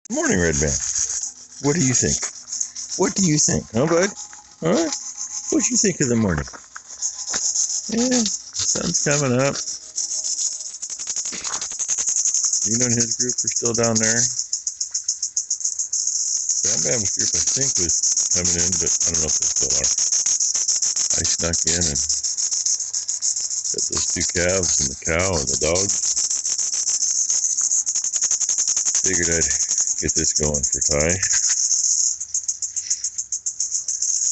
Morning, Red Man. What do you think? What do you think? Huh, bud? Huh? What do you think of the morning? Yeah, sun's coming up. Dino and his group are still down there. Bam Bam's group, I think, was coming in, but I don't know if they still are. I snuck in and got those two calves and the cow and the dog. Figured I'd get this going for Ty.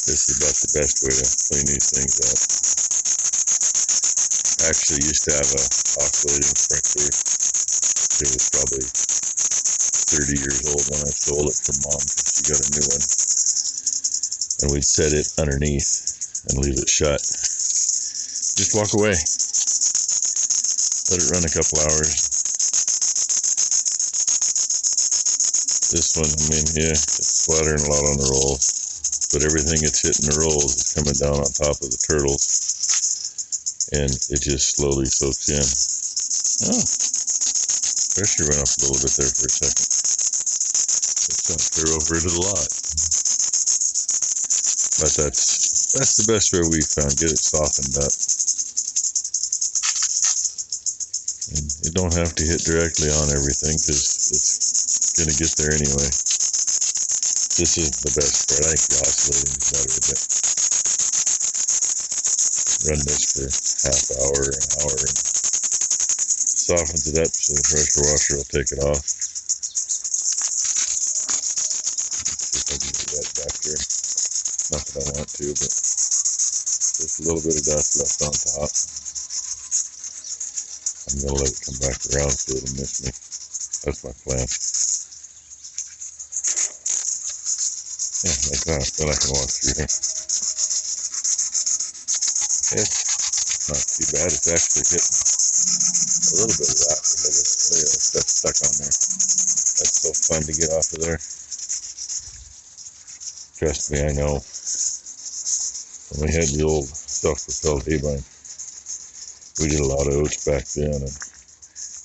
This is about the best way to clean these things up. I actually used to have a oscillating sprinkler. It was probably 30 years old when I stole it from Mom because she got a new one. And we'd set it underneath and leave it shut. Just walk away. Let it run a couple hours. This one, I mean, yeah, it's splattering a lot on the rolls. But everything it's hitting the rolls is coming down on top of the turtles. And it just slowly soaks in. Oh, pressure went up a little bit there for a second. It's not clear over to the lot. But that's the best way we found. Get it softened up. And you don't have to hit directly on everything because it's going to get there anyway. This is the best part. I think the oscillating is better, but run this for half hour, an hour, and softens it up so the pressure washer will take it off. See if I can get that back here. Not that I want to, but just a little bit of dust left on top. I'm going to let it come back around so it'll miss me. That's my plan. Yeah, like that. Then I can walk through here. It's not too bad. It's actually hitting a little bit of that. Look at that stuff stuck on there. That's so fun to get off of there. Trust me, I know. When we had the old self-propelled hay-bine, we did a lot of oats back then. And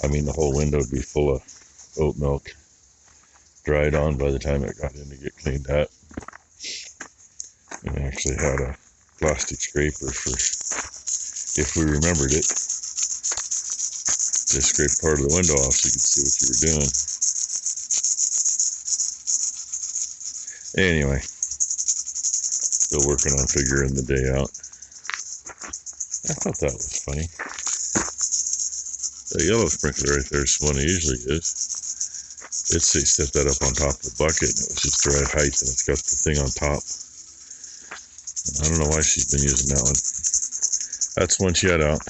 I mean, the whole window would be full of oat milk, dried on by the time it got in to get cleaned up. And I actually had a plastic scraper for, if we remembered it, just scrape part of the window off so you could see what you were doing. Anyway, still working on figuring the day out. I thought that was funny. That yellow sprinkler right there is one it usually is. It's set that up on top of the bucket and it was just the right height and it's got the thing on top. And I don't know why she's been using that one. That's one she had out.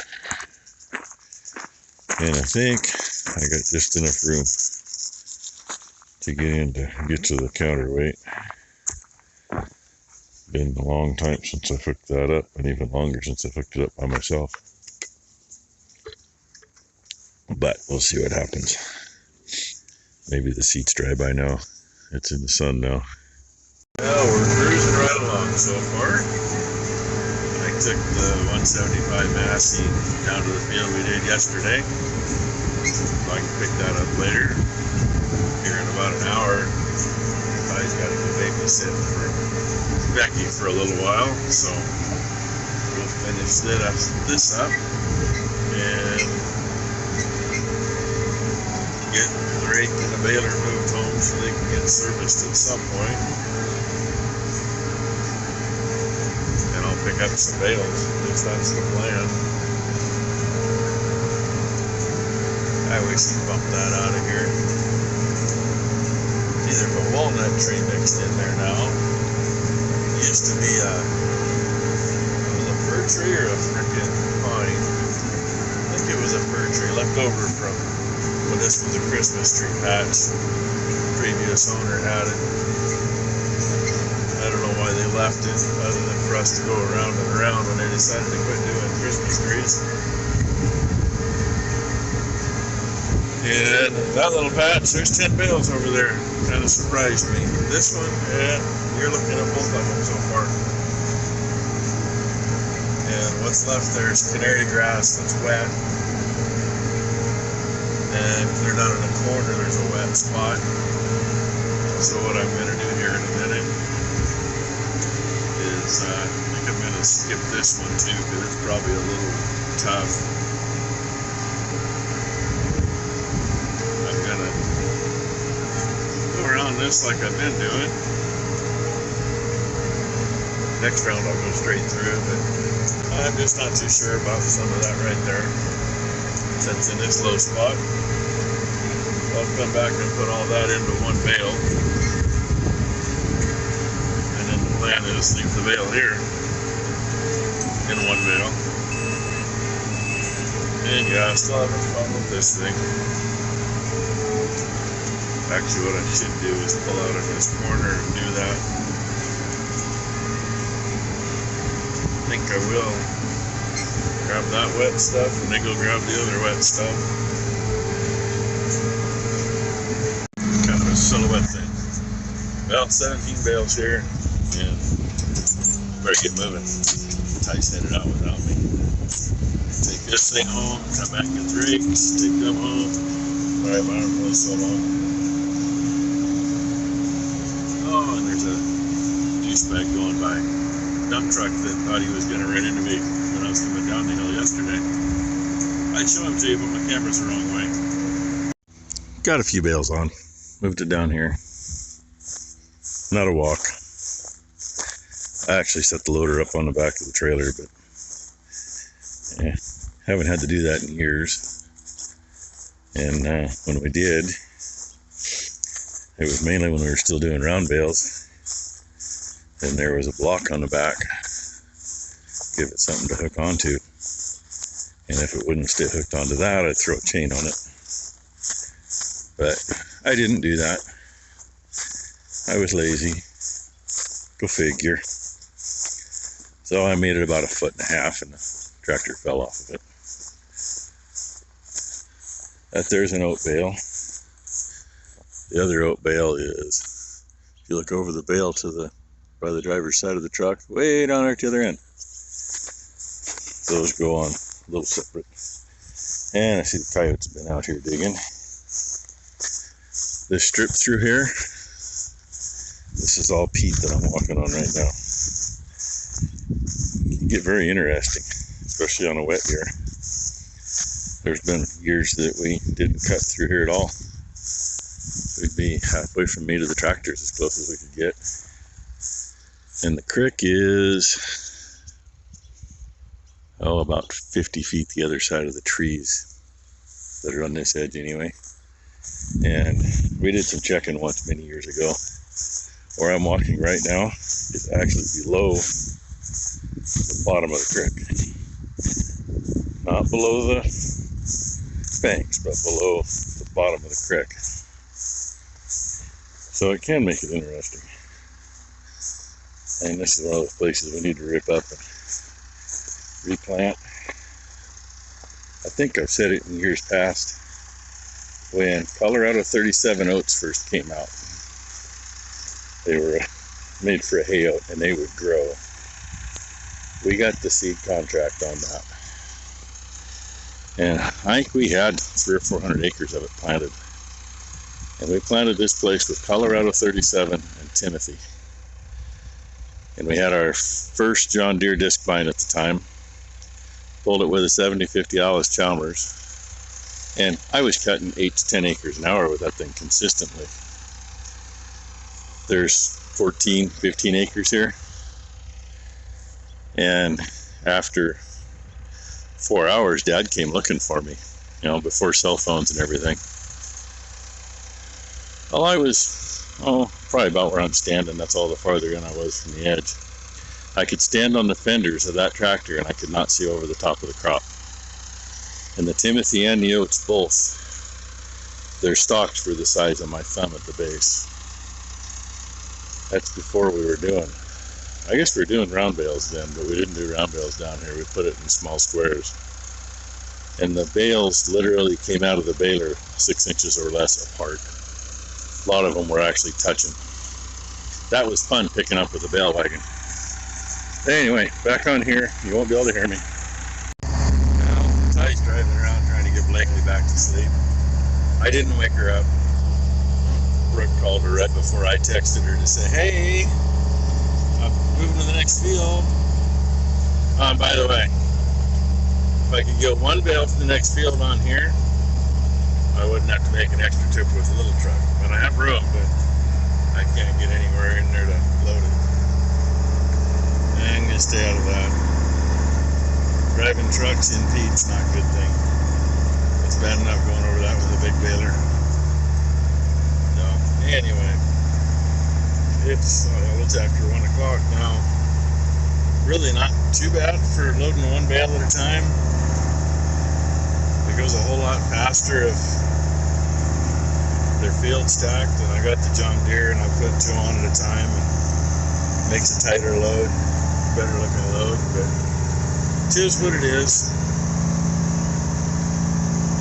And I think I got just enough room to get to the counterweight. Been a long time since I hooked that up, and even longer since I hooked it up by myself. But we'll see what happens. Maybe the seat's dry by now. It's in the sun now. Well, we're cruising right along so far. I took the 175 Massey down to the field we did yesterday. So I can pick that up later. Here in about an hour. Ty's got to go babysit for Becky for a little while, so we'll finish this up and get the rake and the baler moved home so they can get serviced at some point. And I'll pick up some bales, at least that's the plan. I wish he'd bump that out of here. Either a walnut tree mixed in there now. Used to be a fir tree or a frickin' pine. I think it was a fir tree left over from when this was a Christmas tree patch. The previous owner had it. I don't know why they left it other than for us to go around and around when they decided to quit doing Christmas trees. And that little patch, there's 10 bales over there. Kind of surprised me. This one, yeah, you're looking at both of them so far. And what's left there is canary grass that's wet. And clear down in the corner, there's a wet spot. So what I'm going to do here in a minute is I think I'm going to skip this one too, because it's probably a little tough. I'm going to go around this like I've been doing. Next round I'll go straight through, but I'm just not too sure about some of that right there. Since in this low spot, I'll come back and put all that into one bale. And then the plan is leave the bale here in one bale. And yeah, I still haven't fun with this thing. Actually, what I should do is pull out of this corner and do that. I think I will grab that wet stuff and then go grab the other wet stuff. Kind of a silhouette thing. Well, 17 bales here, and better get moving. Ty's headed out without me. Take this thing home, come back with rakes, take them home. Alright, my arm was so long. Oh, and there's a juice bag going by. Dump truck that thought he was going to run into me when I was coming down the hill yesterday. I'd show him to you, but my camera's the wrong way. Got a few bales on. Moved it down here. Not a walk. I actually set the loader up on the back of the trailer, but yeah, haven't had to do that in years. And when we did, it was mainly when we were still doing round bales. And there was a block on the back, give it something to hook onto. And if it wouldn't stay hooked onto that, I'd throw a chain on it. But I didn't do that. I was lazy. Go figure. So I made it about 1.5 feet and the tractor fell off of it. That there's an oat bale. The other oat bale is, if you look over the bale to the by the driver's side of the truck, way down there at the other end. Those go on a little separate. And I see the coyotes have been out here digging. This strip through here, this is all peat that I'm walking on right now. It can get very interesting, especially on a wet year. There's been years that we didn't cut through here at all. We'd be halfway from me to the tractors as close as we could get. And the creek is, about 50 feet the other side of the trees that are on this edge anyway. And we did some checking once many years ago. Where I'm walking right now is actually below the bottom of the creek. Not below the banks, but below the bottom of the creek. So it can make it interesting. And this is one of those places we need to rip up and replant. I think I've said it in years past. When Colorado 37 oats first came out, they were made for a hay oat and they would grow. We got the seed contract on that. And I think we had 300 or 400 acres of it planted. And we planted this place with Colorado 37 and Timothy. And we had our first John Deere disc vine at the time. Pulled it with a 70-50 Alice Chalmers. And I was cutting 8 to 10 acres an hour with that thing consistently. There's 14, 15 acres here. And after 4 hours, Dad came looking for me, before cell phones and everything. Well, I was, probably about where I'm standing. That's all the farther in I was from the edge. I could stand on the fenders of that tractor and I could not see over the top of the crop. And the Timothy and the oats both, their stalks were the size of my thumb at the base. That's before we were doing, I guess we were doing round bales then, but we didn't do round bales down here. We put it in small squares. And the bales literally came out of the baler 6 inches or less apart. A lot of them were actually touching. That was fun picking up with a bale wagon. Anyway, back on here, you won't be able to hear me. Now, Ty's driving around trying to get Blakely back to sleep. I didn't wake her up. Brooke called her right before I texted her to say, hey, I'm moving to the next field. By the way, if I could get one bale to the next field on here, I wouldn't have to make an extra trip with a little truck. But I have room, but I can't get anywhere in there to load it. I'm going to stay out of that. Driving trucks in Pete's not a good thing. It's bad enough going over that with a big baler. So, anyway, it's after 1 o'clock now. Really not too bad for loading one bale at a time. It goes a whole lot faster if they're field stacked, and I got the John Deere and I put 2 on at a time, and makes a tighter load, better looking load, but it is what it is.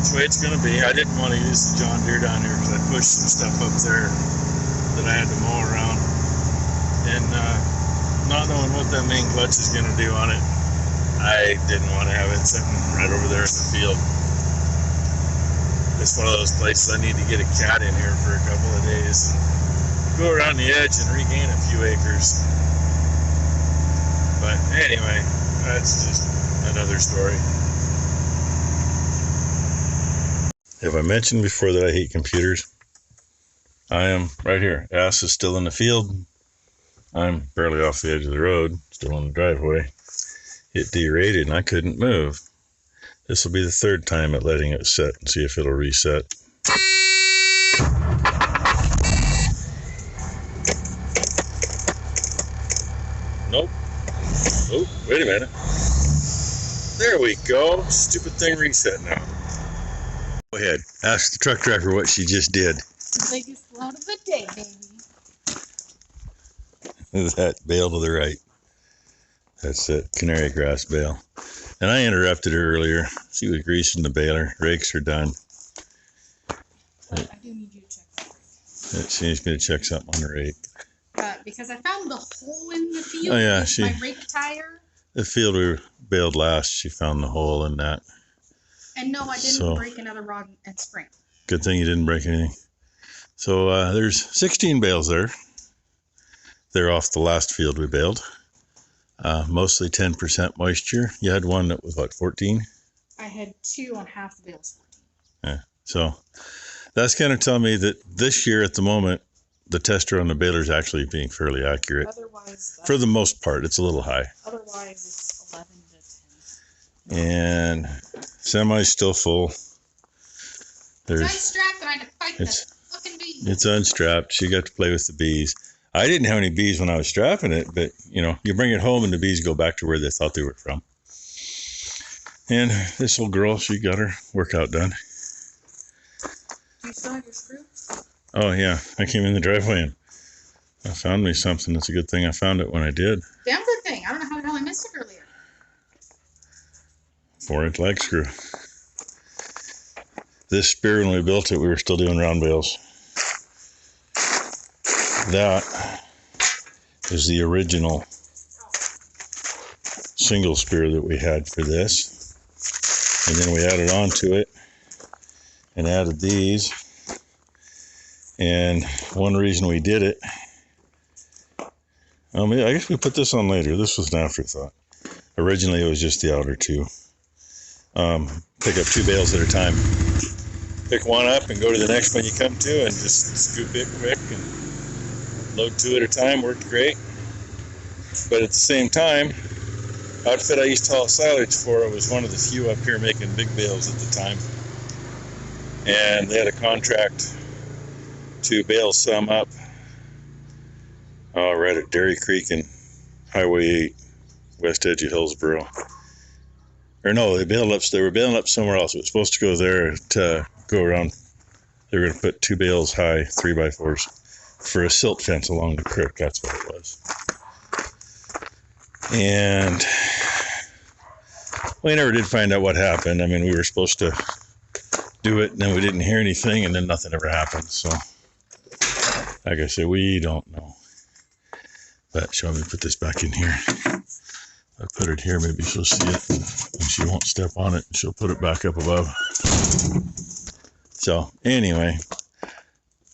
It's the way it's going to be. I didn't want to use the John Deere down here because I pushed some stuff up there that I had to mow around, and not knowing what that main clutch is going to do on it, I didn't want to have it sitting right over there in the field. It's one of those places I need to get a cat in here for a couple of days and go around the edge and regain a few acres. But anyway, that's just another story. Have I mentioned before that I hate computers? I am right here. Ass is still in the field. I'm barely off the edge of the road, still in the driveway. It derated and I couldn't move. This will be the 3rd time at letting it set and see if it'll reset. Nope. Oh, wait a minute. There we go. Stupid thing reset now. Go ahead. Ask the truck driver what she just did. Biggest load of the day, baby. That bale to the right. That's that canary grass bale. And I interrupted her earlier. She was greasing the baler. Rakes are done. But I do need you to check that. She's going to check something on the rake. Because I found the hole in the field. Oh yeah, with my rake tire. The field we baled last, she found the hole in that. And no, I didn't break another rod and spring. Good thing you didn't break anything. So there's 16 bales there. They're off the last field we baled. Mostly 10% moisture. You had one that was what, 14? I had 2 on half the bales. 14. Yeah. So that's kind of telling me that this year at the moment, the tester on the baler is actually being fairly accurate. Otherwise, for the most part, it's a little high. Otherwise, it's 11 to 10. And semi's still full. It's unstrapped and I had to fight the fucking bees. It's unstrapped. She got to play with the bees. I didn't have any bees when I was strapping it, but you know, you bring it home and the bees go back to where they thought they were from. And this little girl, she got her workout done. Do you still have your screw? Oh yeah, I came in the driveway and I found me something. It's a good thing I found it when I did. Damn good thing. I don't know how the hell I missed it earlier. 4-inch lag screw. This spear, when we built it, we were still doing round bales. That is the original single spear that we had for this. And then we added on to it and added these. And one reason we did it, I guess we put this on later. This was an afterthought. Originally, it was just the outer 2. Pick up 2 bales at a time. Pick one up and go to the next one you come to and just scoop it quick and load 2 at a time. Worked great. But at the same time, outfit I used to haul silage for was one of the few up here making big bales at the time. And they had a contract to bale some up right at Dairy Creek and Highway 8, west edge of Hillsboro. Or no, they were baling up somewhere else. It was supposed to go there to go around. They were going to put 2 bales high, 3x4s, for a silt fence along the creek. That's what it was. And we never did find out what happened. I mean, we were supposed to do it, and then we didn't hear anything, and then nothing ever happened. So, like I said, we don't know. But shall we put this back in here? I put it here, maybe she'll see it, and she won't step on it, and she'll put it back up above. So, anyway,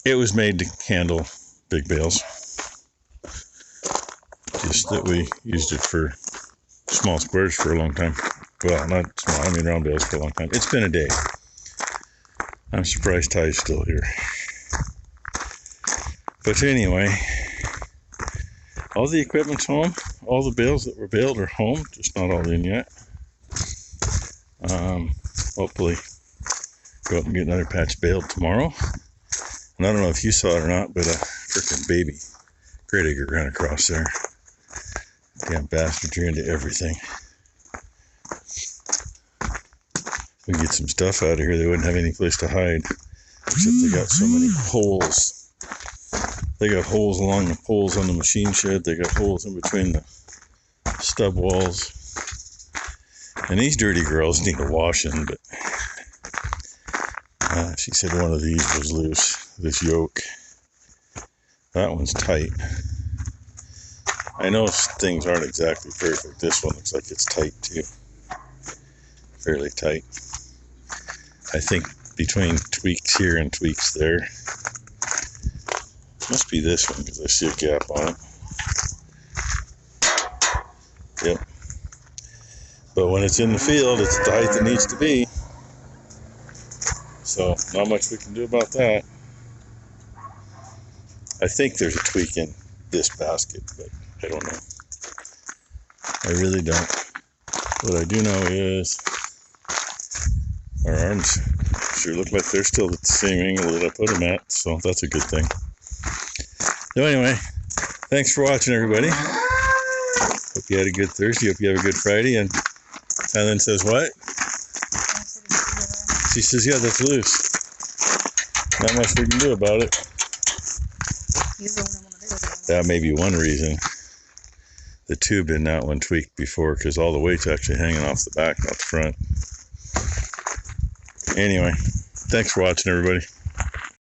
It was made to handle big bales. Just that we used it for small squares for a long time. Well, not small, I mean round bales for a long time. It's been a day. I'm surprised Ty's still here. But anyway, all the equipment's home. All the bales that were baled are home, just not all in yet. Hopefully go up and get another patch baled tomorrow. And I don't know if you saw it or not, but a freaking baby great acre ran across there. Damn bastards are into everything. We get some stuff out of here, they wouldn't have any place to hide. Except they got so many holes. They got holes along the poles on the machine shed. They got holes in between the stub walls. And these dirty girls need a washing, but she said one of these was loose, this yoke. That one's tight. I know things aren't exactly perfect. This one looks like it's tight too. Fairly tight. I think between tweaks here and tweaks there. Must be this one because I see a gap on it. Yep. But when it's in the field, it's the height it needs to be. So, not much we can do about that. I think there's a tweak in this basket, but I don't know. I really don't. What I do know is our arms sure look like they're still at the same angle that I put them at, so that's a good thing. So anyway, thanks for watching, everybody. Hope you had a good Thursday. Hope you have a good Friday. And then says what? She says, yeah, that's loose. Not much we can do about it. That may be one reason the tube in that one tweaked before, because all the weight's actually hanging off the back, not the front. Anyway, thanks for watching, everybody.